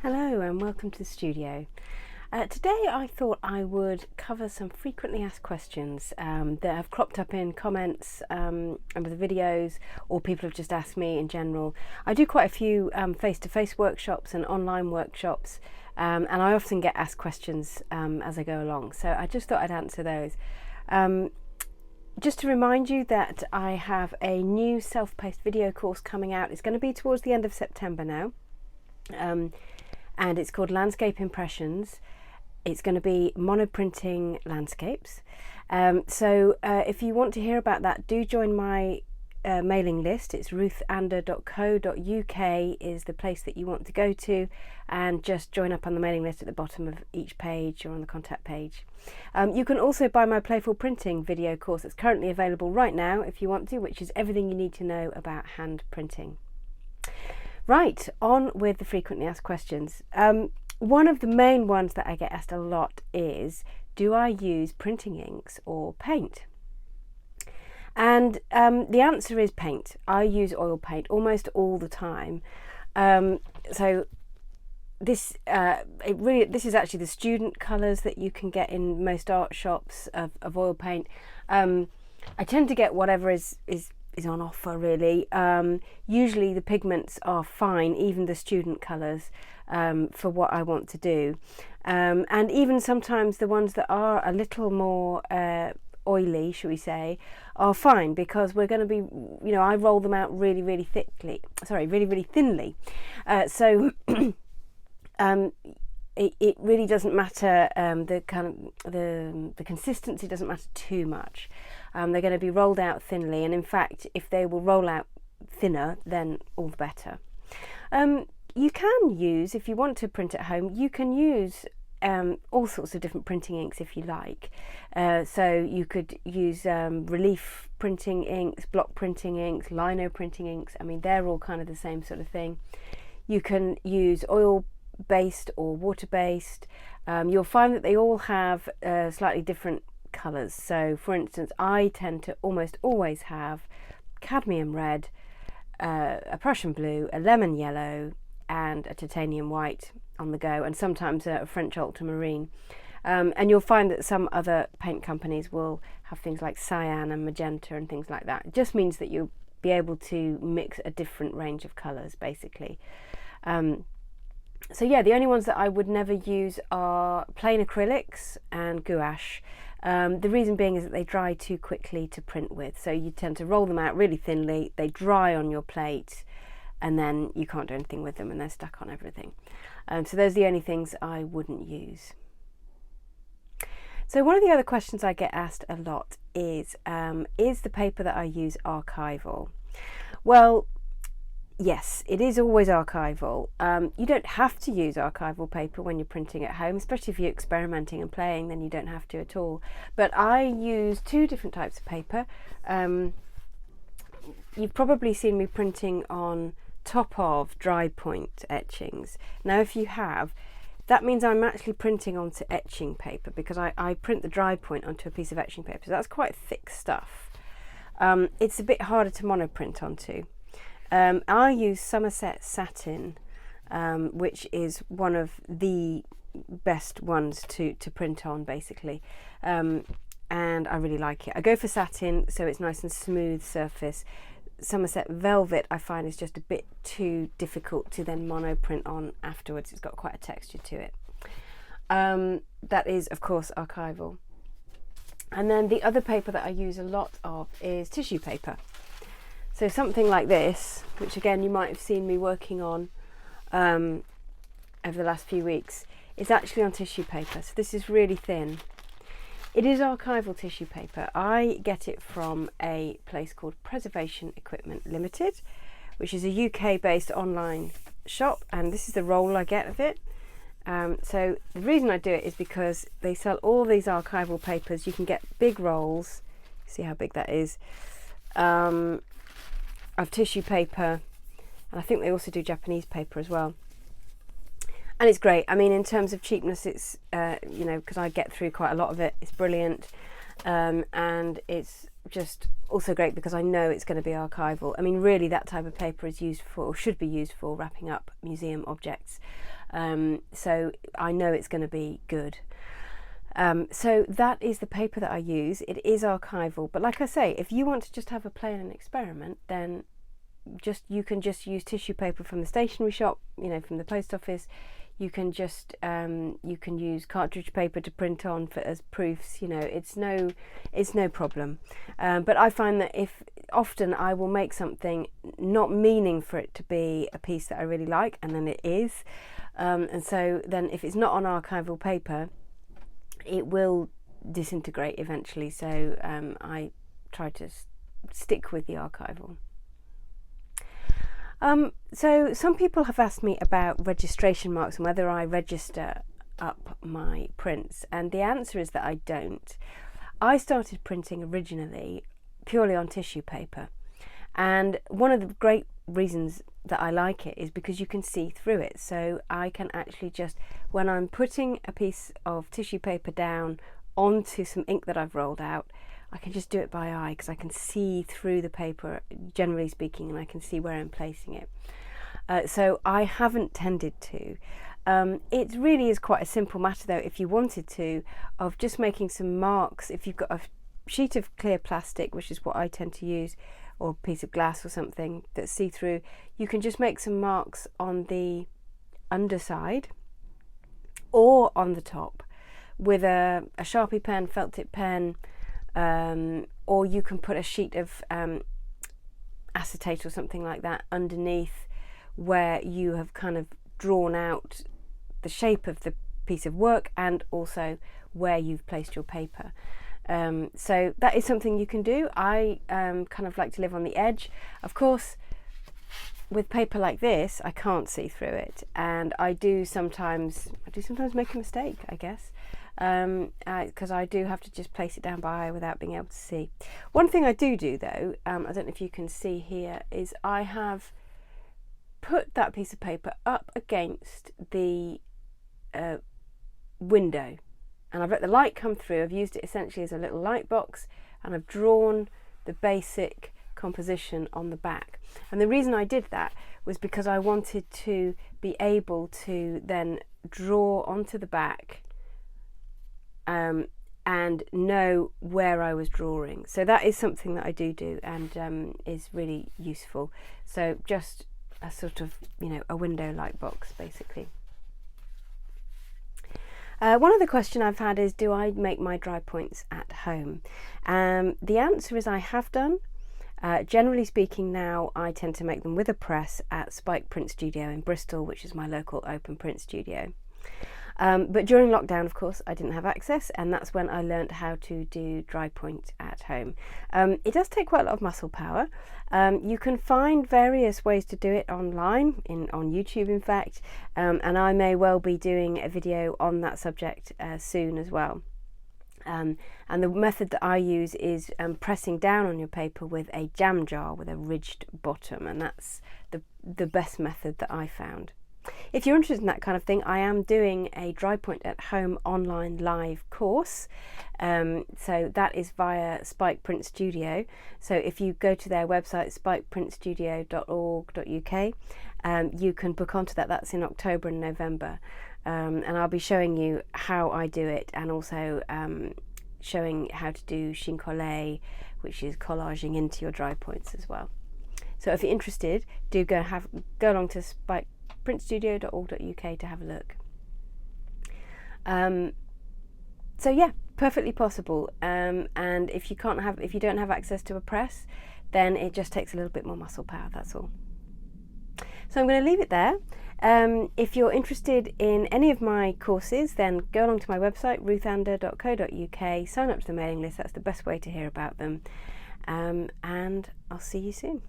Hello and welcome to the studio. Today I thought I would cover some frequently asked questions that have cropped up in comments under the videos, or people have just asked me in general. I do quite a few face-to-face workshops and online workshops, and I often get asked questions as I go along, so I just thought I'd answer those. Just to remind you that I have a new self-paced video course coming out. It's going to be towards the end of September now. And it's called Landscape Impressions. It's going to be monoprinting landscapes. So if you want to hear about that, do join my mailing list. It's ruthander.co.uk is the place that you want to go to, and just join up on the mailing list at the bottom of each page or on the contact page. You can also buy my Playful Printing video course that's currently available right now if you want to, which is everything you need to know about hand printing. Right, on with the frequently asked questions. One of the main ones that I get asked a lot is, do I use printing inks or paint? And the answer is paint. I use oil paint almost all the time. So this is actually the student colours that you can get in most art shops of oil paint. I tend to get whatever is on offer, really. Usually the pigments are fine, even the student colours, for what I want to do, and even sometimes the ones that are a little more oily, shall we say, are fine, because we're going to be, I roll them out really thinly, so it really doesn't matter. The consistency doesn't matter too much. They're going to be rolled out thinly, and in fact, if they will roll out thinner, then all the better. You can use, if you want to print at home, you can use all sorts of different printing inks if you like. So you could use relief printing inks, block printing inks, lino printing inks. I mean, they're all kind of the same sort of thing. You can use oil-based or water-based. You'll find that they all have slightly different colours. So for instance, I tend to almost always have cadmium red, a Prussian blue, a lemon yellow, and a titanium white on the go, and sometimes a French ultramarine. And you'll find that some other paint companies will have things like cyan and magenta and things like that. It just means that you'll be able to mix a different range of colours, basically. So yeah, the only ones that I would never use are plain acrylics and gouache. The reason being is that they dry too quickly to print with, so you tend to roll them out really thinly, they dry on your plate, and then you can't do anything with them and they're stuck on everything. So those are the only things I wouldn't use. So one of the other questions I get asked a lot is the paper that I use archival? Well, yes, it is always archival. You don't have to use archival paper when you're printing at home, especially if you're experimenting and playing, then you don't have to at all. But I use two different types of paper. You've probably seen me printing on top of dry point etchings. Now if you have, that means I'm actually printing onto etching paper, because I print the dry point onto a piece of etching paper, so that's quite thick stuff. It's a bit harder to monoprint onto. I use Somerset satin, which is one of the best ones to print on, basically, and I really like it. I go for satin, so it's nice and smooth surface. Somerset velvet I find is just a bit too difficult to then monoprint on afterwards. It's got quite a texture to it. That is, of course, archival. And then the other paper that I use a lot of is tissue paper. So something like this, which again you might have seen me working on over the last few weeks, is actually on tissue paper. So this is really thin. It is archival tissue paper. I get it from a place called Preservation Equipment Limited, which is a UK-based online shop, and this is the roll I get of it. So the reason I do it is because they sell all these archival papers. You can get big rolls, see how big that is, of tissue paper, and I think they also do Japanese paper as well. And it's great. I mean, in terms of cheapness, it's, because I get through quite a lot of it, it's brilliant. And it's just also great because I know it's going to be archival. I mean, really, that type of paper is used for, or should be used for, wrapping up museum objects. so I know it's going to be good. So that is the paper that I use. It is archival, but like I say, if you want to just have a play and an experiment, then you can just use tissue paper from the stationery shop, you know, from the post office. You can just you can use cartridge paper to print on as proofs. You know, it's no problem. But I find that if often I will make something not meaning for it to be a piece that I really like, and then it is, and so then if it's not on archival paper, it will disintegrate eventually. So I try to stick with the archival. So some people have asked me about registration marks and whether I register up my prints, and the answer is that I don't. I started printing originally purely on tissue paper, and one of the great reasons that I like it is because you can see through it. So I can actually just, when I'm putting a piece of tissue paper down onto some ink that I've rolled out, I can just do it by eye because I can see through the paper, generally speaking, and I can see where I'm placing it. So I haven't tended to. It really is quite a simple matter though, if you wanted to, of just making some marks. If you've got a sheet of clear plastic, which is what I tend to use, or a piece of glass or something that's see-through, you can just make some marks on the underside or on the top with a Sharpie pen, felt tip pen, or you can put a sheet of acetate or something like that underneath where you have kind of drawn out the shape of the piece of work and also where you've placed your paper. So that is something you can do. I kind of like to live on the edge. Of course, with paper like this, I can't see through it, and I do sometimes make a mistake, I guess, because I do have to just place it down by eye without being able to see. One thing I do though, I don't know if you can see here, is I have put that piece of paper up against the window, and I've let the light come through. I've used it essentially as a little light box, and I've drawn the basic composition on the back. And the reason I did that was because I wanted to be able to then draw onto the back and know where I was drawing. So that is something that I do and is really useful. So just a sort of, you know, a window light box basically. One other question I've had is, do I make my dry points at home? The answer is I have done. Generally speaking now, I tend to make them with a press at Spike Print Studio in Bristol, which is my local open print studio. But during lockdown, of course, I didn't have access, and that's when I learned how to do dry point at home. It does take quite a lot of muscle power. You can find various ways to do it online, on YouTube in fact, and I may well be doing a video on that subject soon as well. And the method that I use is pressing down on your paper with a jam jar with a ridged bottom, and that's the best method that I found. If you're interested in that kind of thing, I am doing a dry point at home online live course. So that is via Spike Print Studio. So if you go to their website, spikeprintstudio.org.uk, you can book onto that. That's in October and November. And I'll be showing you how I do it, and also showing how to do chine-collé, which is collaging into your dry points as well. So if you're interested, do go along to spikeprintstudio.org.uk to have a look. So yeah, perfectly possible. And if you don't have access to a press, then it just takes a little bit more muscle power. That's all. So I'm going to leave it there. If you're interested in any of my courses, then go along to my website, ruthander.co.uk, sign up to the mailing list. That's the best way to hear about them. And I'll see you soon.